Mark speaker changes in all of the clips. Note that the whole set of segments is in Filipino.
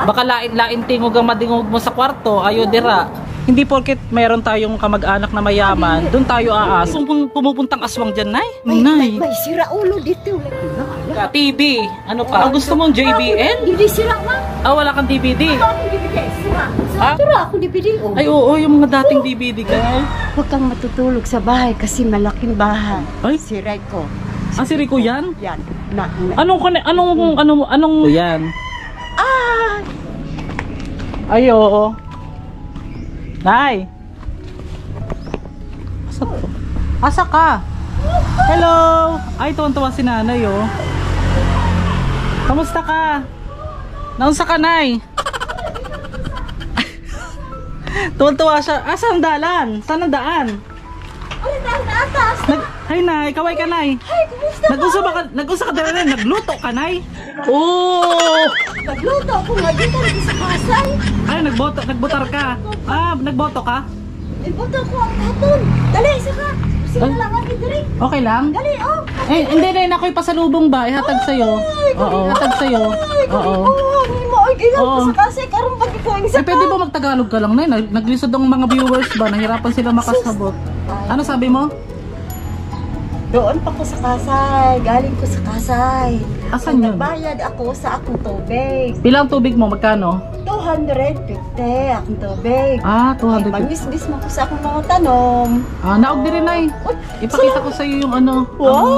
Speaker 1: Baka lain tingog ang madingog mo sa kwarto, ayo dira. Hindi porket mayroon tayong kamag-anak na mayaman, doon tayo aas. Kung pumupuntang aswang dyan, Nay?
Speaker 2: May sira ulo dito.
Speaker 1: TV, ano pa? Gusto mong JBL?
Speaker 2: Hindi sira, ma.
Speaker 1: Wala kang DVD?
Speaker 2: Wala akong DVD. Sira ako DVD.
Speaker 1: Ay, oo, yung mga dating DVD ka.
Speaker 2: Huwag kang matutulog sa bahay kasi malaking bahay.
Speaker 1: Ay?
Speaker 2: Si Rico.
Speaker 1: Si Rico yan?
Speaker 2: Yan.
Speaker 1: Anong yan? Ay, oo. Nay! Asa ka? Hello! Ay, tuwan-tuwa si nanay, oh. Kamusta ka? Naunsa ka, Nay? Tuwan-tuwa siya. Saan ang dalan? Saan ang daan?
Speaker 2: Ay, daan na atas.
Speaker 1: Hi, Nay. Kaway ka, Nay.
Speaker 2: Ay, kumusta ka?
Speaker 1: Nag-usa ka dala, nagluto ka, Nay. Oh!
Speaker 2: Nagluto ako nga dito sa kasay.
Speaker 1: Ay, nagbotar ka. Nagboto ka?
Speaker 2: Nagboto ko ang hapon. Dali, isa ka. Sige na lang ako, dali.
Speaker 1: Okay lang?
Speaker 2: Dali, oh.
Speaker 1: Hindi rin ako'y pasalubong ba? Ihatag sa'yo. Oo, hatag sa'yo. Oo.
Speaker 2: Hindi mo, ay, gilang ko sa kasay. Karong pag ikaw ang isa ka.
Speaker 1: Pwede ba magtagalog ka lang, Nay? Naglisod ang mga viewers ba? Nahirapan sila makasabot. Ano sabi mo?
Speaker 2: Doon pa ko sa kasay. Galing ko sa kasay.
Speaker 1: Asan yun?
Speaker 2: Nagbayad ako sa akong tubig.
Speaker 1: Pilang tubig mo? Magkano?
Speaker 2: 250 akong tubig.
Speaker 1: 250.
Speaker 2: Mabis-bis mo ko sa akong mga tanom.
Speaker 1: Naog din rin, Nay. Ipakita ko sa'yo yung ano.
Speaker 2: Wow!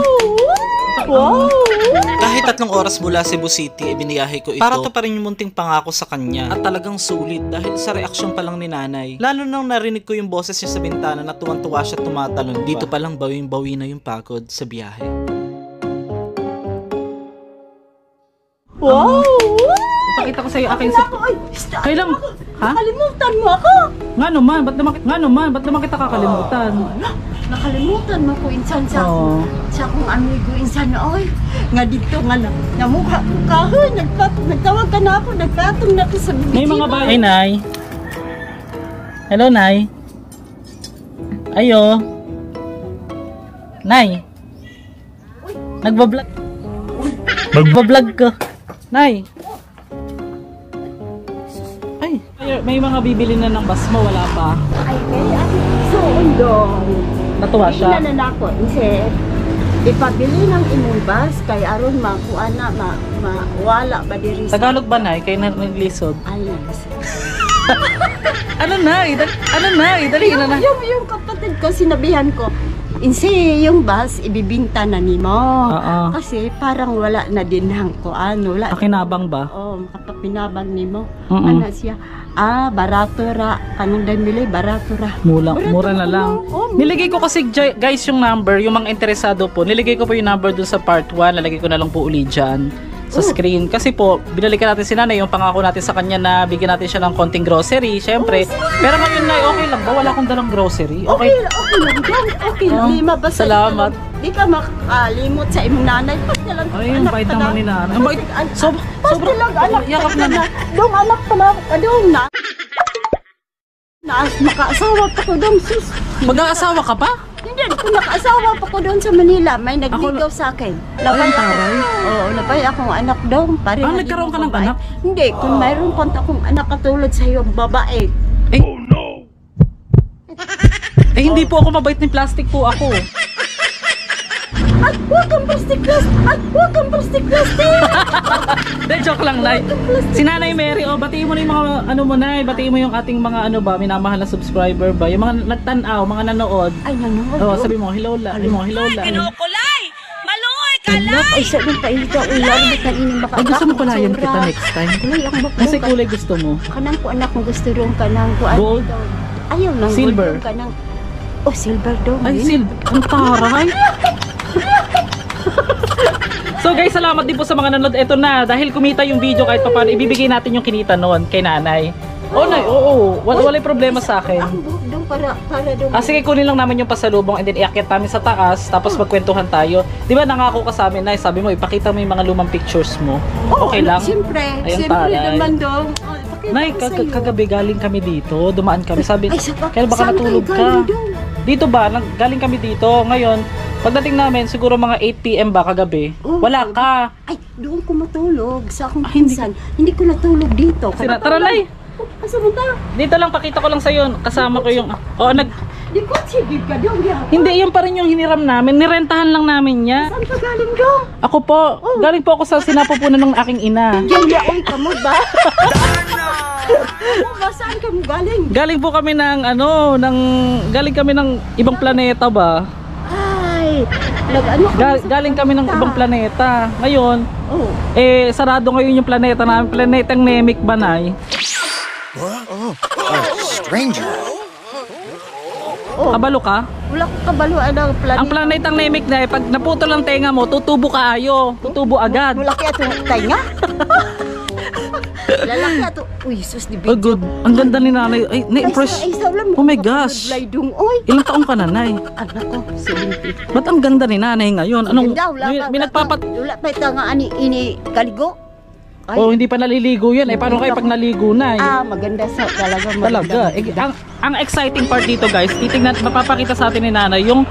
Speaker 2: Wow!
Speaker 3: Kahit 3 oras mula Cebu City, biniyahe ko ito para to pa rin yung munting pangako sa kanya. At talagang sulit dahil sa reaksyon pa lang ni nanay. Lalo nang narinig ko yung boses niya sa bintana na tuwan-tuwa siya tumatalon. Dito pa lang bawing-bawi na yung pagod sa biyahe.
Speaker 2: Wow!
Speaker 1: Ipakita ko sa'yo aking Kailang? Ha?
Speaker 2: Nakalimutan mo ako!
Speaker 1: Nga naman, ba't naman kita kakalimutan?
Speaker 2: Nakalimutan mo ko insan sa akong amigo insan oy. Nga dito nga na mukha ko kahoy. Nagtawag ka na ako, nagkatong na ko sa bibig.
Speaker 1: May mga bahay. Hey, Nay. Hello, Nay. Ayo. Nay. Nagbablog ka. Nay. Ay, may mga bibili na ng basmo, wala pa.
Speaker 2: Ay, may suon dong.
Speaker 1: Natuwa siya.
Speaker 2: Hindi na ako, kasi ipabili ng imong bus kay aron makuha na, mawala ba diri sa...
Speaker 1: Tagalog ba, Nay? Kaya naglisod.
Speaker 2: Ay,
Speaker 1: Ano, Nay? Dali na.
Speaker 2: Yung kapatid ko, sinabihan ko, insi yung bus, ibibinta na nimo. Kasi parang wala na din hang kuan.
Speaker 1: Pakinabang ba?
Speaker 2: Oo, makapapinabang nimo. Ano siya? Barato ra. Kanang damili, barato ra.
Speaker 1: Mura na lang. Niligay ko kasi, guys, yung number, yung mga interesado po. Niligay ko po yung number dun sa part 1. Nalagay ko na lang po uli dyan sa screen. Kasi po, binalikan natin si nanay, yung pangako natin sa kanya na bigyan natin siya ng konting grocery, syempre. Pero ngayon na, okay lang ba? Wala akong dalang grocery. Okay lang
Speaker 2: lang. Lima ba sa
Speaker 1: salamat.
Speaker 2: Di ka makakalimot sa imong nanay. Basta lang.
Speaker 1: Ay, yung bait naman ni nanay. Ang bait.
Speaker 2: Basta lang, anak.
Speaker 1: Yakap na.
Speaker 2: Dong, anak pala. Dong, makaasawa pa ko dong, sus.
Speaker 1: Mag-aasawa ka pa?
Speaker 2: Hindi, kung nakaasawa pa ko doon sa Manila, may nagligaw sa akin. Labay
Speaker 1: taray?
Speaker 2: Oo, labay akong anak doon.
Speaker 1: Nagkaroon ka ng anak?
Speaker 2: Hindi, kung mayroon pa akong anak katulad sa iyo, babae.
Speaker 1: Oh no! Hindi po ako mabait ng plastic po ako.
Speaker 2: Ay, huwag kang plastic!
Speaker 1: Hindi, joke lang, Nay. Si Nanay Mary, batiin mo na yung mga, Nay, batiin mo yung ating mga, minamahal na subscriber ba? Yung mga nagtanaw, mga nanood.
Speaker 2: Ay, nanood?
Speaker 1: Sabi mo, hello la.
Speaker 4: Kinukulay! Maluoy ka lang!
Speaker 2: Ay, sa nang pailita, ulan, ba't nang ining baka?
Speaker 1: Gusto mo kulayan kita next time?
Speaker 2: Kulay ang baklo.
Speaker 1: Kasi kulay gusto mo.
Speaker 2: Kanang ko anak mo gusto rin kanang ko.
Speaker 1: Gold?
Speaker 2: Ayaw nang
Speaker 1: silver.
Speaker 2: Gold kanang. Oh, silver daw.
Speaker 1: Ay, silver. Ang taray. So guys, salamat din po sa mga nanood. Ito na, dahil kumita yung video kahit paano, ibibigay natin yung kinita noon kay nanay. Nay, wala'y problema sa akin.
Speaker 2: Para doon.
Speaker 1: Sige, kunin lang namin yung pasalubong and then iakyat namin sa taas, tapos magkwentuhan tayo. Di ba nangako ka sa amin, Nay, sabi mo, ipakita mo yung mga lumang pictures mo. Okay lang?
Speaker 2: Siyempre naman daw.
Speaker 1: Nay, kagabi galing kami dito, dumaan kami, sabi, kaya baka natulog ka. Dito ba, galing kami dito, ngayon, Pagdating namin, siguro mga 8 PM ba kagabi. Wala ka.
Speaker 2: Ay, doon ko matulog sa akong
Speaker 1: hindi
Speaker 2: pinsan. Hindi ko natulog dito.
Speaker 1: Tara, Lay.
Speaker 2: Asa mo ta?
Speaker 1: Dito lang, pakita ko lang sa'yo. Kasama ko yung...
Speaker 2: Di ko sigig ka doon.
Speaker 1: Hindi, yun pa rin yung hiniram namin. Nirentahan lang namin niya.
Speaker 2: Saan ka galing ka?
Speaker 1: Ako po, galing po ako sa sinapupunan ng aking ina.
Speaker 2: Yayaon ka mo ba? Saan ka mo galing?
Speaker 1: Galing po kami ng galing kami ng ibang planeta ba?
Speaker 2: Ay, ano ka?
Speaker 1: Galing kami ng ibang planeta. Ngayon,
Speaker 2: Oh.
Speaker 1: sarado ngayon yung planeta namin. Planetang Namek ba, Nay?
Speaker 5: Stranger.
Speaker 1: Kabalo ka?
Speaker 2: Wala ko kabalo ang planeta.
Speaker 1: Ang planetang Namek na pag naputo lang tenga mo, tutubo ka ayo. Tutubo agad.
Speaker 2: Malaki ato tayo nga. Lalaki ato. Uy, sus di
Speaker 1: Oh, good. Ang ganda ni nanay. Ay, na-impress. Oh my gosh. Ilang taong ka na, Nay?
Speaker 2: Anak ko, 70.
Speaker 1: Ba't ang ganda ni nanay ngayon? Anong, may nagpapat...
Speaker 2: Wala pa ito nga ini kaligo. Ay.
Speaker 1: Oh, hindi pa naliligo yan. Paano kayo pag naligo na?
Speaker 2: Maganda sa talaga.
Speaker 1: Talaga. Ang exciting part dito, guys, titingnan, mapapakita sa atin ni nanay yung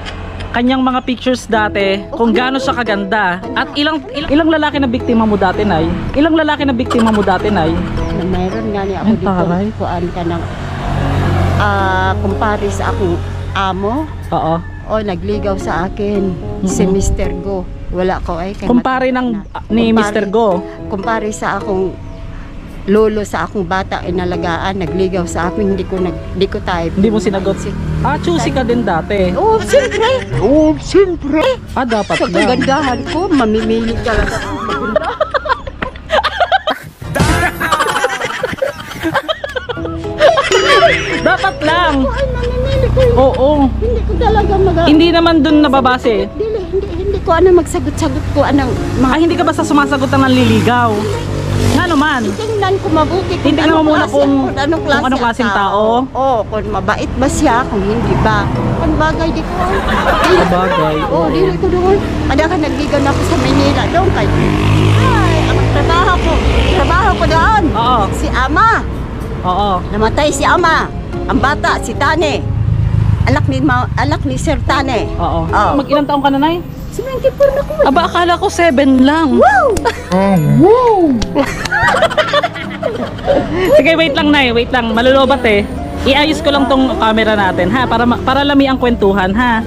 Speaker 1: kanyang mga pictures dati, kung gaano siya kaganda. At ilang lalaki na biktima mo dati, Nay? Ilang lalaki na biktima mo dati, Nay?
Speaker 2: Na mayroon nga niya ako
Speaker 1: Ay,
Speaker 2: dito.
Speaker 1: taray.
Speaker 2: Kuan ka ng kumpare sa akong amo.
Speaker 1: Oo.
Speaker 2: O nagligaw sa akin. Si Mr. Go. Wala ko ay.
Speaker 1: Kumpare ni Mr. Go.
Speaker 2: Kumpare sa akong lolo sa akong bata inalagaan, nagligaw sa akin, hindi ko type.
Speaker 1: Hindi mo sinagot. Choosy ka din dati.
Speaker 2: Oh, siyempre.
Speaker 1: Dapat
Speaker 2: Sa
Speaker 1: lang.
Speaker 2: kagandahan ko, mamimili ka lang ako maganda.
Speaker 1: Dapat lang.
Speaker 2: Ay, mamimili ko yun.
Speaker 1: Oo.
Speaker 2: Hindi ko talaga
Speaker 1: Hindi naman dun nababase.
Speaker 2: Hindi ko magsagot-sagot ko anong
Speaker 1: Hindi ka basta sumasagot ng nanliligaw. Nga naman.
Speaker 2: Tingnan ko mabuti kung
Speaker 1: Tingnan mo muna kung anong
Speaker 2: anong
Speaker 1: klaseng tao.
Speaker 2: Oo, kung mabait ba siya, kung hindi ba. Kung bagay di ko.
Speaker 1: Bagay.
Speaker 2: Oo, dili ko doon. Kada ka nagligaw na ako sa Manila, doon kay. Ay, ang trabaho ko doon.
Speaker 1: Oo.
Speaker 2: Si Ama.
Speaker 1: Oo.
Speaker 2: Namatay si Ama. Ang bata, si Tane. Anak ni Sir Tane.
Speaker 1: Oo.
Speaker 2: Oo.
Speaker 1: Mag-ilang taong ka na, Nay?
Speaker 2: 74 na ko.
Speaker 1: Akala ko 7 lang.
Speaker 2: Wow!
Speaker 1: Sige, wait lang, Nay. Wait lang. Malulobat eh. Iayos ko lang tong camera natin, ha? Para lami ang kwentuhan, ha?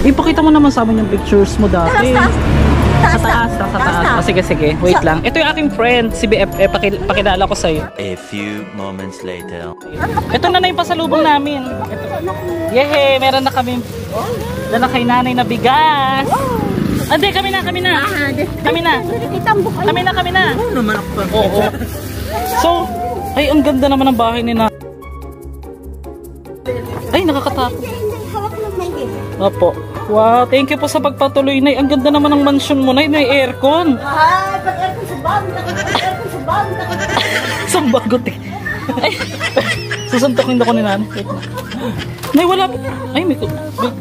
Speaker 1: Ipakita mo naman sa amin yung pictures mo dati. Sa taas. Sige. Wait lang. Ito yung aking friend, si BFF. Pakilala ko sa'yo.
Speaker 5: A few moments later.
Speaker 1: Ito na yung pasalubong namin. Yehe, meron na kami. Dala kay nanay na bigas. Hindi, kami na. Kami na.
Speaker 3: Oo naman ako.
Speaker 1: Oo. So, ay, ang ganda naman ng bahay ni nanay. Ay, nakakatakot. Opo. Wow, thank you po sa pagpatuloy, Nay. Ang ganda naman ng mansion mo, Nay. May aircon.
Speaker 2: Ay, pag-aircon sa bago.
Speaker 1: Sambagot eh. Ay, susuntokin ako ni nanay. Nay, wala. Ay, may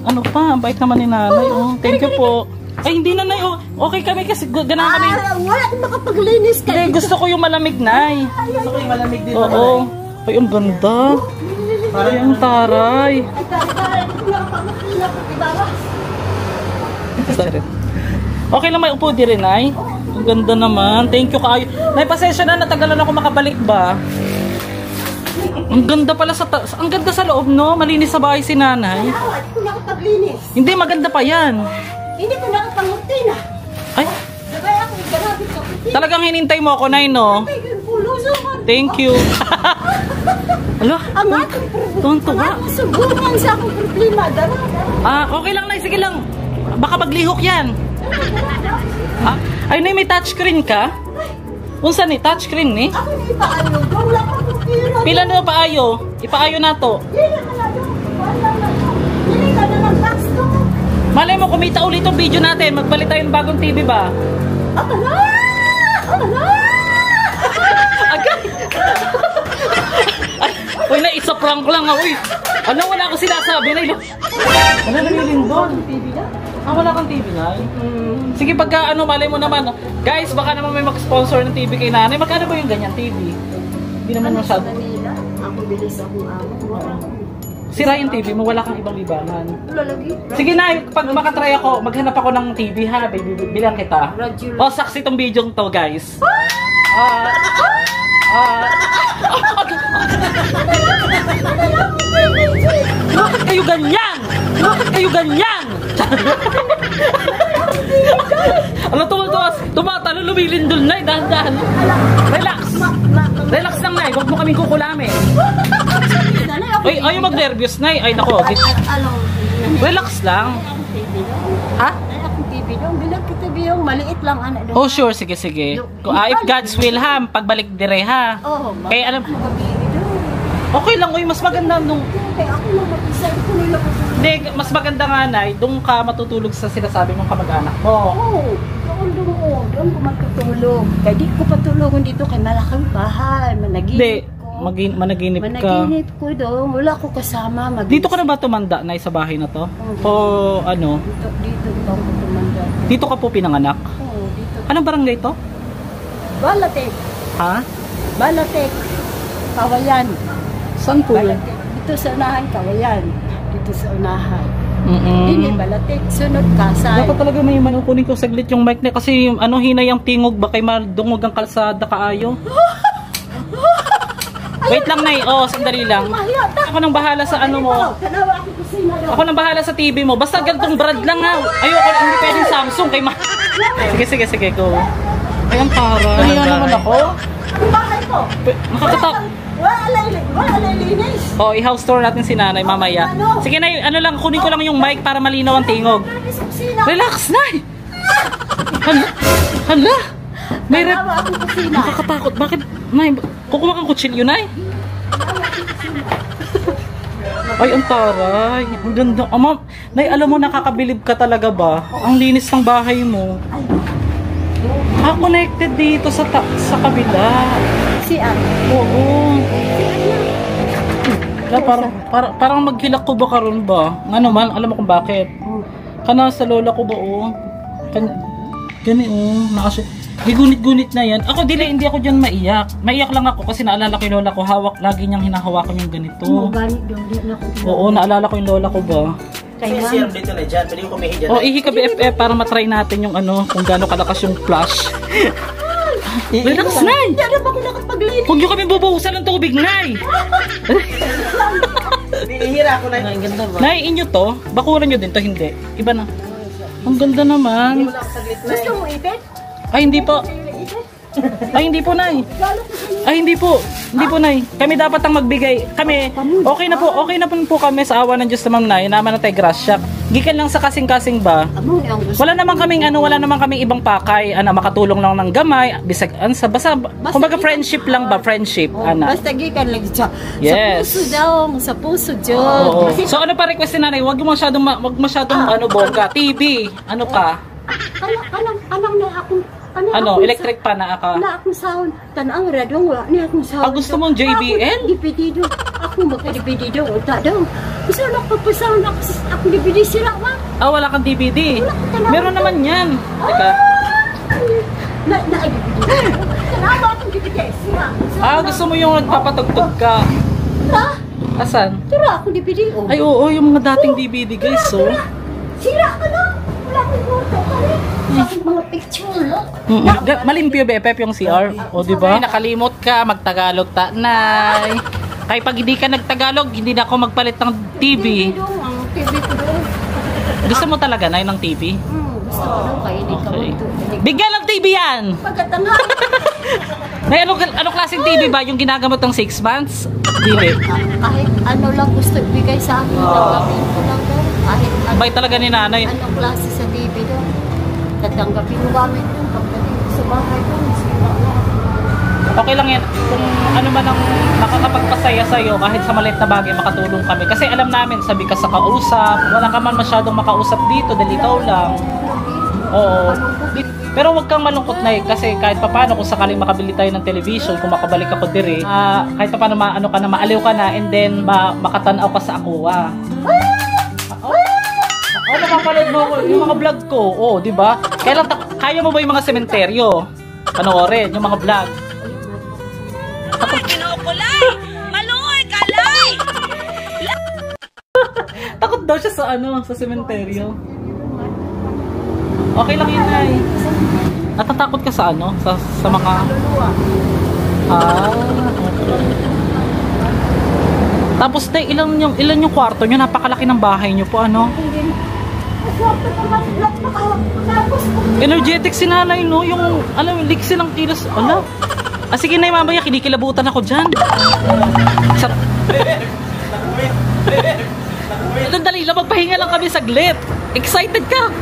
Speaker 1: ano pa. Ang bait naman ni nanay. Oh, thank you po. Ay, hindi na, Nay. Oh, okay kami kasi ganahan kami.
Speaker 2: Wala akong makapaglinis ka.
Speaker 1: Hindi, gusto ko yung malamig, Nay.
Speaker 3: Gusto ko yung malamig din.
Speaker 1: Oo. Ay, ang ganda. Ay, ang taray. Okay lang, may upo di rin, Nay. Ang ganda naman. Thank you kaayo. Nay, pasensya na, natagalan ako makabalik ba? Ang ganda pala ang ganda sa loob, no? Malinis sa bahay si nanay.
Speaker 2: Hindi ko nakapaglinis.
Speaker 1: Hindi, maganda pa yan.
Speaker 2: Hindi ko nakapangurtina.
Speaker 1: Ay,
Speaker 2: Sabay ako, garapit sa kurtina.
Speaker 1: talagang hinintay mo ako, Nay, no? Thank you. Alo,
Speaker 2: Ang aking
Speaker 1: tuwan-tuwa.
Speaker 2: sugungan sa akong problema.
Speaker 1: Okay lang, Nay. Sige lang. Baka maglihok yan. Ay, Nay, may touchscreen ka? Unsa ni? Touchscreen ni?
Speaker 2: Ako na ipaayo. Wala ko kurtina.
Speaker 1: Pila na paayo? Ipaayo na to.
Speaker 2: Hindi ka na ng gasto.
Speaker 1: Malay mo, kumita ulit yung video natin. Magpalit tayo ng bagong TV ba?
Speaker 2: Ako na!
Speaker 1: Agay! Uy, na, isa prank lang ha. Uy, ano, wala akong sinasabi na. Ano nangyayari doon? Wala kang TV na? Sige, pagka ano, malay mo naman. Guys, baka naman may mag-sponsor ng TV kay nanay. Magkano ba yung ganyan TV? Hindi naman masyado.
Speaker 2: Ako bilis akong amo.
Speaker 1: Sira yung TV mo, wala kang ibang libangan.
Speaker 2: Wala lagi.
Speaker 1: Sige na, pag makatry ako, maghanap ako ng TV ha, baby, bilang kita.
Speaker 2: Radyo.
Speaker 1: O, saksi tong video to, guys. Bakit kayo ganyan? Bakit kayo ganyan? Ano, tumatalo, lumilindol na, dahan-dahan. Relax. Relax lang, Nay. Huwag mo kaming kukulamin. Ay, ayaw mag-nervous, Nay. Ay, nako. Relax lang. Ha?
Speaker 2: Akong TV dong. Bilang kita biyong maliit lang anak dong.
Speaker 1: Oh, sure. Sige, sige. If God's will, ha. Pagbalik dire, ha.
Speaker 2: Oh,
Speaker 1: Kaya alam,
Speaker 2: mabili dong.
Speaker 1: okay lang. Uy, mas maganda nung...
Speaker 2: Kaya ako lang mag-isa. Ko nila ko.
Speaker 1: Hindi, mas maganda nga, Nay. Doon ka matutulog sa sinasabi ng kamag-anak mo.
Speaker 2: Oo. Doon ko matutulog. Kaya di ko patulungan dito kay malaking bahay.
Speaker 1: Hindi,
Speaker 2: Managinip ko.
Speaker 1: managinip ka.
Speaker 2: Managinip ko doon. Wala ko kasama.
Speaker 1: Dito ka na ba tumanda, Nay, sa bahay na to? O ano?
Speaker 2: Dito ba ako tumanda?
Speaker 1: Dito ka po pinanganak?
Speaker 2: Oo, dito.
Speaker 1: Anong barangay to?
Speaker 2: Balatek.
Speaker 1: Ha?
Speaker 2: Balatek. Kawayan.
Speaker 1: Saan po yun?
Speaker 2: Balatek. Dito sa unahan, Kawayan. Dito sa unahan.
Speaker 1: Mm-mm.
Speaker 2: Hindi, Balatek. Sunod, Kasay.
Speaker 1: Dapat talaga may manukunin ko saglit yung mic na kasi ano, hinay ang tingog, baka madungog ang kalsada kaayo. Wait lang, Nay. Oh, sandali lang. Ako nang bahala sa ano mo.
Speaker 2: Tanawa ako kusina daw.
Speaker 1: Ako nang bahala sa TV mo. Basta ganitong brand lang ha. Ayoko, hindi pwedeng Samsung kay ma... Sige, go. Ay, ang para. Nahiya naman ako.
Speaker 2: Ang bahay ko.
Speaker 1: Nakakatak.
Speaker 2: Wala linis.
Speaker 1: Oh, i-house tour natin si Nanay mamaya. Sige, Nay, ano lang, kunin ko lang yung mic para malinaw ang tingog.
Speaker 2: Sa kusina.
Speaker 1: Relax, Nay! Hala! May rep...
Speaker 2: Tanawa ako kusina.
Speaker 1: Nakakatakot. Bakit? Nay, kukuha kang kutsilyo, Nay? Ay, ang taray. Ang ganda. Ama, Nay, alam mo, nakakabilib ka talaga ba? Ang linis ng bahay mo. Connected dito sa kabila.
Speaker 2: Si Ari.
Speaker 1: Oo. Parang maghilak ko ba karon ba? Ano man, alam mo kung bakit? Kana sa lola ko ba oh? Gani oh, gigunit-gunit na yan. Ako hindi ako diyan maiyak. Maiyak lang ako kasi naalala ko yung lola ko, lagi niyang hinahawakan yung ganito.
Speaker 2: Ganit daw din ako.
Speaker 1: Oo, naalala ko yung lola ko ba?
Speaker 2: Kaya
Speaker 5: dito na dyan. Pwede ko kumihi dyan.
Speaker 1: Oh, ihi ka BFF para matry natin yung ano, kung gaano kalakas yung flash. Relax, Nay!
Speaker 2: Hindi ba ako nakapaglinis?
Speaker 1: Huwag niyo kami bubuhusan ng tubig, Nay!
Speaker 5: Hihira ko na. Ang ganda ba?
Speaker 1: Nay, inyo to? Bakuran nyo din to, hindi. Iba na. Ang ganda naman.
Speaker 2: Gusto mo ibet?
Speaker 1: Ay, hindi po. Ay, hindi po, Nay. Ay, hindi po. Hindi po, Nay. Kami dapat ang magbigay. Kami, okay na po kami sa awa ng Diyos na Ma'am Nay. Naman na tayo grasya. Gikan lang sa kasing-kasing ba?
Speaker 2: Amo ang gusto.
Speaker 1: Wala naman kaming ibang pakay, makatulong lang ng gamay, bisag ansa, basta kumbaga friendship lang ba, friendship, ana.
Speaker 2: Basta gikan lang sa
Speaker 1: Yes.
Speaker 2: puso daw, sa puso Diyon.
Speaker 1: Oo. So ano pa request ni Nanay? Wag masyadong bongga. TV, ano pa?
Speaker 2: Anong na akong
Speaker 1: Electric pa na aka.
Speaker 2: na akong sound. Tanang radong wala ni akong sound.
Speaker 1: Ah, gusto mong JBL?
Speaker 2: Ako DVD daw. Ako magka-DVD daw. Uta daw. Gusto na pagpasound ako DVD sila ma.
Speaker 1: Ah, wala kang DVD. Meron naman yan. Teka.
Speaker 2: DVD. Tanawa akong DVD sila.
Speaker 1: Ah, gusto mo yung nagpapatugtog ka.
Speaker 2: Ha?
Speaker 1: Asan?
Speaker 2: Tira ako DVD.
Speaker 1: Ay, oo, yung mga dating DVD, guys, so.
Speaker 2: Sira ka na. Wala akong photo ka rin. Mga picture, no?
Speaker 1: Malimpyo BFF yung CR. O, di ba? Nakalimot ka, magtagalog ta, Nay. Kaya pag hindi ka nagtagalog, hindi na ako magpalit ng TV.
Speaker 2: Ang TV ko doon.
Speaker 1: Gusto mo talaga, Nay, ng TV?
Speaker 2: Gusto ko doon. Kaya hindi ka
Speaker 1: Okay.
Speaker 2: magtutulig.
Speaker 1: Bigyan ng TV yan!
Speaker 2: Pagkatanga.
Speaker 1: Nay, anong klaseng TV ba? Yung ginagamot ng 6 months? Dili.
Speaker 2: Kahit ano lang gusto ibigay sa akin, tanggapin ko lang doon. Kahit
Speaker 1: Bay talaga ni Nanay.
Speaker 2: anong klase sa TV doon. Tatanggapin mo gamit doon. Pagdating ko sa bahay doon, sira na.
Speaker 1: Okay lang yan. Kung ano man ang makakapagpasaya sa'yo, kahit sa maliit na bagay, makatulong kami. Kasi alam namin, sabi ka sa kausap, wala ka man masyadong makausap dito, dahil ikaw lang. Oo. Pero wag kang malungkot, Nay, kasi kahit papano kung sakaling makabili tayo ng television, kung makabalik ako dire, kahit papano maano ka na, maaliw ka na, and then makatanaw ka sa Aqua. Oh, napapanood mo yung mga vlog ko. Oh, di ba? Kaya mo ba yung mga sementeryo? Panoorin, yung mga vlog.
Speaker 4: Kinukulay! Maluoy! Kalay!
Speaker 1: Natatakot daw siya sa ano, sa sementeryo. Okay lang yun, Nay. Natatakot ka sa ano? Sa mga... Okay. Tapos, Tay, ilan yung kwarto nyo? Napakalaki ng bahay nyo po, ano? Energetic si nanay, no? Yung, alam, liksi ng kilos. Ala. Sige, Nay, mamaya, kinikilabutan ako dyan. Dali lang, magpahinga lang kami saglit. Excited ka?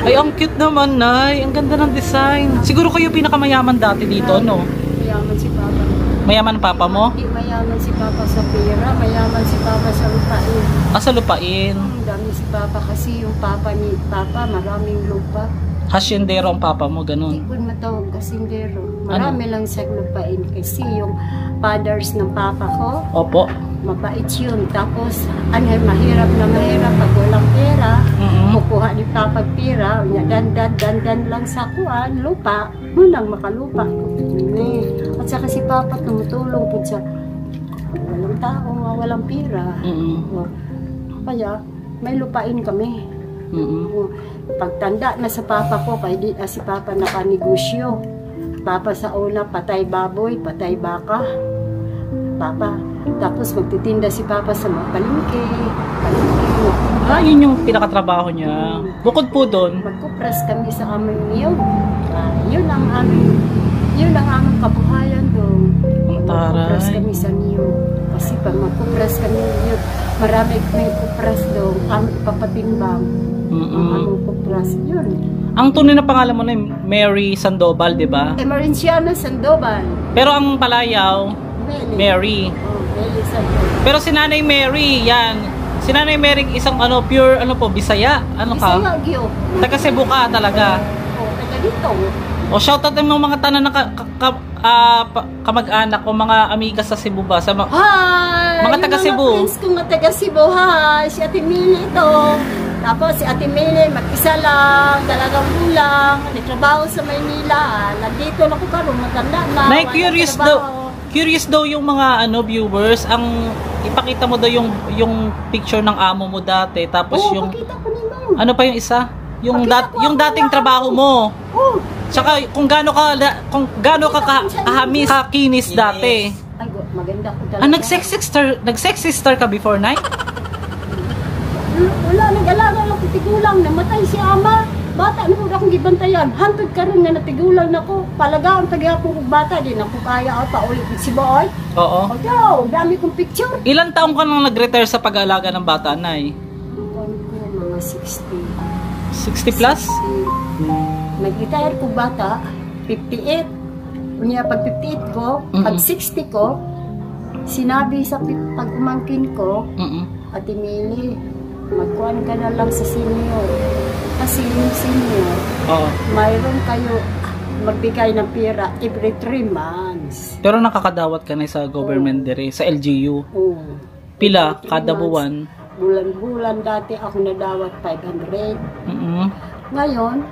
Speaker 1: Ay, ang cute naman, Nay. Ang ganda ng design. Siguro kayo pinakamayaman dati dito, no?
Speaker 2: Mayaman si Papa.
Speaker 1: Mayaman papa mo?
Speaker 2: Hindi mayaman si Papa sa pera, mayaman si Papa sa lupain.
Speaker 1: Sa lupain.
Speaker 2: Ang dami si Papa kasi yung Papa ni Papa maraming lupa.
Speaker 1: Hasyendero ang papa mo, ganun.
Speaker 2: Hindi ko matawag kasindero. Marami lang sa lupain kasi yung fathers ng Papa ko,
Speaker 1: Opo.
Speaker 2: mabait yun. Tapos, mahirap na mahirap pag walang pera. Kukuha ni Papa pera, dandan lang sa kuan, lupa, munang makalupa. At saka si Papa tumutulong po sa walang tao, walang pera. Kaya, may lupain kami. Pagtanda na sa Papa ko, kaya di na si Papa nakanegosyo. Papa sa una, patay baboy, patay baka. Papa, tapos magtitinda si Papa sa mga palengke.
Speaker 1: Yun yung pinakatrabaho niya. Bukod po doon,
Speaker 2: Magkupras kami sa aming niyog. Yun ang aming kabuhayan doon. Magkupras kami sa niyog. Kasi pag magkupras kami niyog, marami may kupras doon. Aming papatimbang. Ang aming kupras. Yun.
Speaker 1: ang tunay na pangalan mo na Mary Sandoval, di ba?
Speaker 2: Emerenciana Sandoval.
Speaker 1: Pero ang palayaw, Mary.
Speaker 2: Oh, Mary Sandoval.
Speaker 1: Pero si Nanay Mary, yan. Si Nanay Mary isang pure Bisaya. Ano ka?
Speaker 2: Bisaya, Gyo.
Speaker 1: Taga Cebu ka talaga.
Speaker 2: Oh, taga dito.
Speaker 1: O shoutout ng mga tanan na kamag-anak o mga amiga sa Cebu ba?
Speaker 2: Hi!
Speaker 1: Mga taga Cebu.
Speaker 2: Mga friends ko nga taga Cebu. Hi! Si Ate Mili ito. Tapos si Ate Mili, mag-isa lang, dalagang bulang, nagtrabaho sa Maynila. Nandito lang ko karon, matanda na.
Speaker 1: Nay, curious daw yung mga viewers, ang ipakita mo daw yung picture ng amo mo dati, tapos yung
Speaker 2: pakita ko nimo.
Speaker 1: ano pa yung isa? Yung
Speaker 2: Pakita ko ang
Speaker 1: dating
Speaker 2: mga
Speaker 1: trabaho mo.
Speaker 2: Oh.
Speaker 1: Tsaka kung gaano ka kahamis, kakinis dati.
Speaker 2: Ay, maganda ko talaga.
Speaker 1: Nag-sexy star ka before, Nay?
Speaker 2: Wala, nag-alaga lang, tigulang, namatay si ama. Bata na po akong gibantayan. Hantod ka rin na natigulang na ko. Palaga ang tagahapon kong bata. Di na ko kaya pa ulit si Boy.
Speaker 1: Oo.
Speaker 2: O, dami kong picture.
Speaker 1: Ilan taong ka nang nag-retire sa pag-aalaga ng bata, Nay?
Speaker 2: Mga 60.
Speaker 1: 60 plus?
Speaker 2: Nag-retire ko bata, 58. Unya pag 58 ko, pag 60 ko, sinabi sa pag-umangkin ko, Ate Mili, magkuhan ka na lang sa senior. Kasi yung senior, mayroon kayo magbigay ng pera every 3 months.
Speaker 1: Pero nakakadawat ka na sa government dire, sa LGU.
Speaker 2: Oo.
Speaker 1: Pila, kada buwan?
Speaker 2: Bulan-bulan dati ako nadawat 500. Ngayon,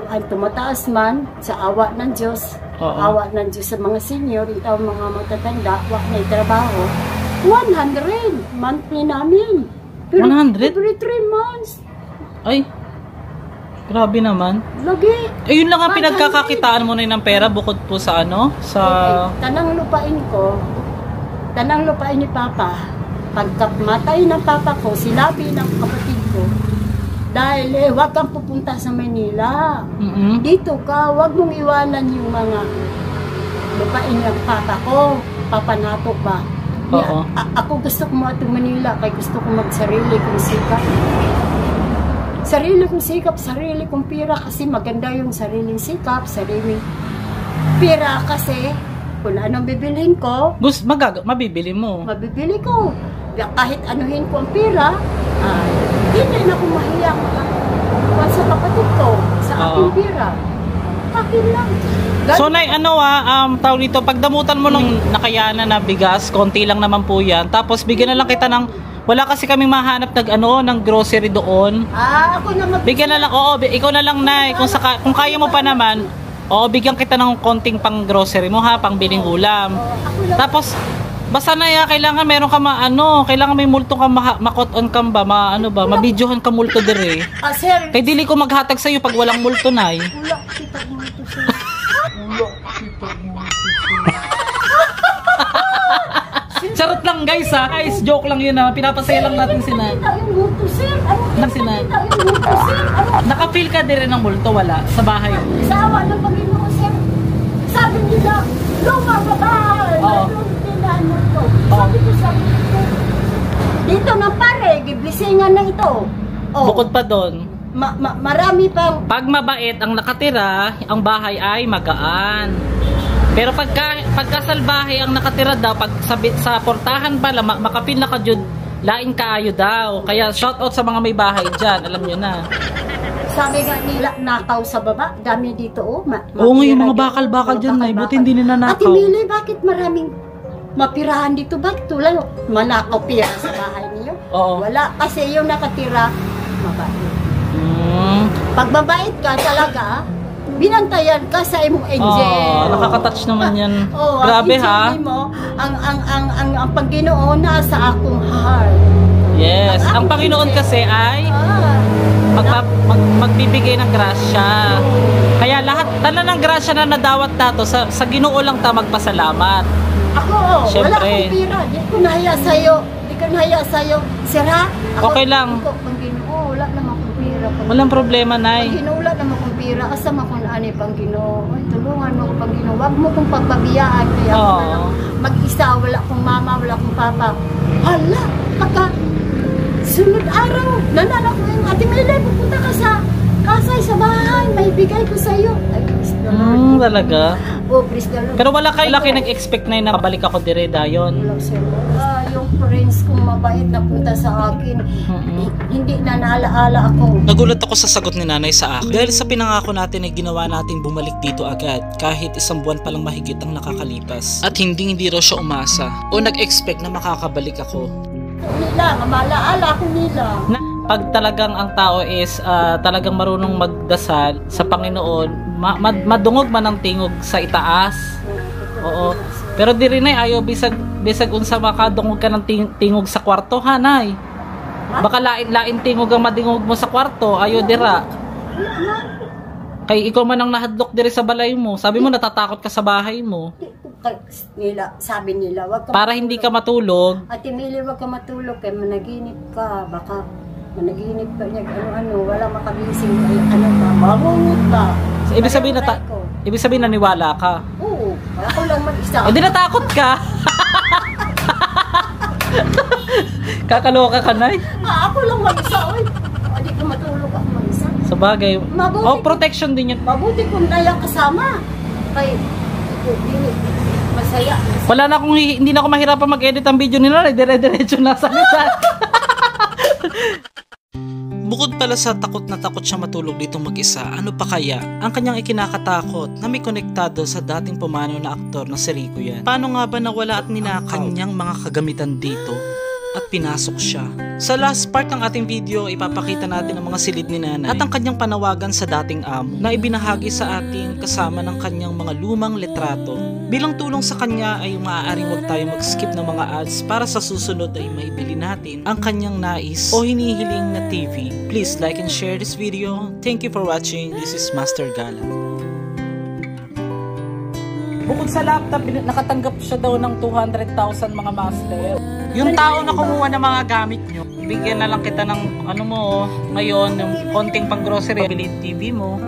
Speaker 2: ay tumataas man sa awa ng Diyos. Awa ng Diyos sa mga senior, itaw mga matatanda, wak na trabaho. 100 monthly namin. Pero
Speaker 1: 100?
Speaker 2: every 3 months.
Speaker 1: Ay, grabe naman.
Speaker 2: Lagi.
Speaker 1: Yun lang ang pinagkakakitaan mo na ng pera bukod po sa sa...
Speaker 2: Okay. Tanang lupain ni Papa. Pagkamatay ng Papa ko, sinabi ng kapatid ko, dahil wag kang pupunta sa Manila. Dito ka, wag mong iwanan yung mga lupain ng Papa ko. Papa nato ba?
Speaker 1: Oo.
Speaker 2: Ako gusto ko mga Manila, kaya gusto ko magsarili kong sikap. Sarili kong sikap, sarili kong pira, kasi maganda yung sariling sikap, sariling pira, kasi kung anong bibilhin ko,
Speaker 1: mabibili mo.
Speaker 2: mabibili ko. Kahit anuhin ko ang pira, hindi na ako mahiyang sa kapatid ko, sa aking pira. Akin lang.
Speaker 1: So, Nay, tawag dito, pagdamutan mo ng nakayanan na bigas, konti lang naman po yan, tapos bigyan na lang kita ng, wala kasi kaming mahanap ng grocery doon.
Speaker 2: Ako na
Speaker 1: Bigyan na lang, ikaw na lang, Nay, kung kaya mo pa naman, bigyan kita ng konting pang grocery mo ha, pang biling ulam. Tapos, Basta na ya, kailangan meron ka kailangan may multo ka makot on cam ba, mabidyohan ka multo dire.
Speaker 2: Sir.
Speaker 1: Kay dili ko maghatag sa iyo pag walang multo nay.
Speaker 2: Wala, kita mo ito, sir.
Speaker 1: Charot lang guys ha, guys, joke lang yun ha. Pinapasaya lang natin si Nay.
Speaker 2: Kita yung multo, sir. Ano
Speaker 1: Si Nay.
Speaker 2: kita yung multo, sir?
Speaker 1: Naka-feel ka dire ng multo, wala sa bahay.
Speaker 2: Sa awa ng Panginoon, sir. Sabi nila, lumababal.
Speaker 1: Oo.
Speaker 2: Tindahan mo ito. Sabi ko, dito na pare, giblisingan na ito. Oh,
Speaker 1: Bukod pa doon,
Speaker 2: marami pang
Speaker 1: pag mabait ang nakatira, ang bahay ay magaan. Pero pagka salbahe ang nakatira daw, pag sa portahan pala, makapil na ka jud, lain kaayo daw. Kaya shout out sa mga may bahay dyan, alam nyo na.
Speaker 2: sabi nga nila, nakaw sa baba. Dami dito, oh.
Speaker 1: Oo nga, yung mga bakal-bakal dyan, Nay. Buti hindi nila
Speaker 2: Ate
Speaker 1: nakaw.
Speaker 2: Mili, bakit maraming mapirahan dito? Bakit tulad manakaw pira sa bahay niyo?
Speaker 1: Oo.
Speaker 2: Wala, kasi yung nakatira, mabait. Pag mabait ka talaga, binantayan ka sa imong angel.
Speaker 1: Nakaka-touch naman yan.
Speaker 2: Oh,
Speaker 1: Grabe
Speaker 2: ang
Speaker 1: ha.
Speaker 2: isipin mo, ang Panginoon nasa akong heart.
Speaker 1: Yes. Ang Panginoon kasi ay magbibigay ng grasya. Kaya lahat ng grasya na nadawat nato sa Ginoo lang ta magpasalamat.
Speaker 2: Ako, wala
Speaker 1: Siyempre.
Speaker 2: akong pira. Di ko nahiya sa'yo. Di ko nahiya sa'yo. Sira, ako,
Speaker 1: Okay lang.
Speaker 2: Ako, Panginoon, wala naman akong pira.
Speaker 1: Walang problema, Nay.
Speaker 2: Panginoon, wala naman akong pira. Asam ako na ani, Panginoon. Ay, tulungan mo ako, Panginoon. Huwag mo kong pagpabiyaan. Kaya ako na lang mag-isa. Wala akong mama, wala akong papa. Hala, sunod araw, nananak mo yung Ate Mili, pupunta ka sa kasay sa bahay. May bigay ko sa'yo. Ay, praise the Lord.
Speaker 1: Talaga?
Speaker 2: Oh, praise the Lord.
Speaker 1: Pero wala kayo nag-expect na nakabalik ako dire dayon.
Speaker 2: Yung friends kong mabait na punta sa akin, hindi na naalaala ako.
Speaker 3: Nagulat ako sa sagot ni nanay sa akin. Dahil sa pinangako natin ay ginawa natin bumalik dito agad kahit 1 buwan pa lang mahigit ang nakakalipas. At hindi raw siya umasa o nag-expect na makakabalik ako.
Speaker 2: Nila, malaala ako nila.
Speaker 1: Pag talagang ang tao is talagang marunong magdasal sa Panginoon, madungog man ang tingog sa itaas. Oo. Pero diri nay ayo bisag unsa makadungog ka ng tingog sa kwarto ha nay. Baka lain tingog ang madingog mo sa kwarto, ayo dira. Kay ikaw man ang nahadlok diri sa balay mo. Sabi mo natatakot ka sa bahay mo.
Speaker 2: Sabi nila, wag ka
Speaker 1: Para hindi ka matulog.
Speaker 2: Ate Mili, wag ka matulog kay managinip ka. Baka managinip ka niya, ano, wala makabising, ano ba, marunot ba.
Speaker 1: So, ibig sabihin naniwala ka.
Speaker 2: Oo, ako lang mag-isa.
Speaker 1: Hindi natakot ka. Kakaloka ka nay.
Speaker 2: Ako lang mag-isa, oy. Hindi ko matulog ako mag-isa.
Speaker 1: Sa bagay.
Speaker 2: Mabuti.
Speaker 1: Protection din yun.
Speaker 2: Mabuti kung nayang kasama. Kay, masaya.
Speaker 1: Wala na akong, hindi na ako mahirapan mag-edit ang video nila. Dire-diretso na salita.
Speaker 3: Bukod pala sa takot na takot siya matulog dito mag-isa, ano pa kaya ang kanyang ikinakatakot na may konektado sa dating pumanaw na aktor na si Rico yan? Paano nga ba nawala at ninakaw kanyang mga kagamitan dito at pinasok siya? Sa last part ng ating video, ipapakita natin ang mga silid ni nanay at ang kanyang panawagan sa dating amo na ibinahagi sa ating kasama ng kanyang mga lumang litrato. Bilang tulong sa kanya ay maaaring wag tayo mag-skip ng mga ads para sa susunod ay maibili natin ang kanyang nais o hinihiling na TV. Please like and share this video. Thank you for watching. This is Master Gala.
Speaker 1: Bukod sa laptop, nakatanggap siya daw ng 200,000 mga master. Yung tao na kumuha ng mga gamit nyo, bigyan na lang kita ng ano mo, ngayon, yung konting pang grocery, bili TV mo.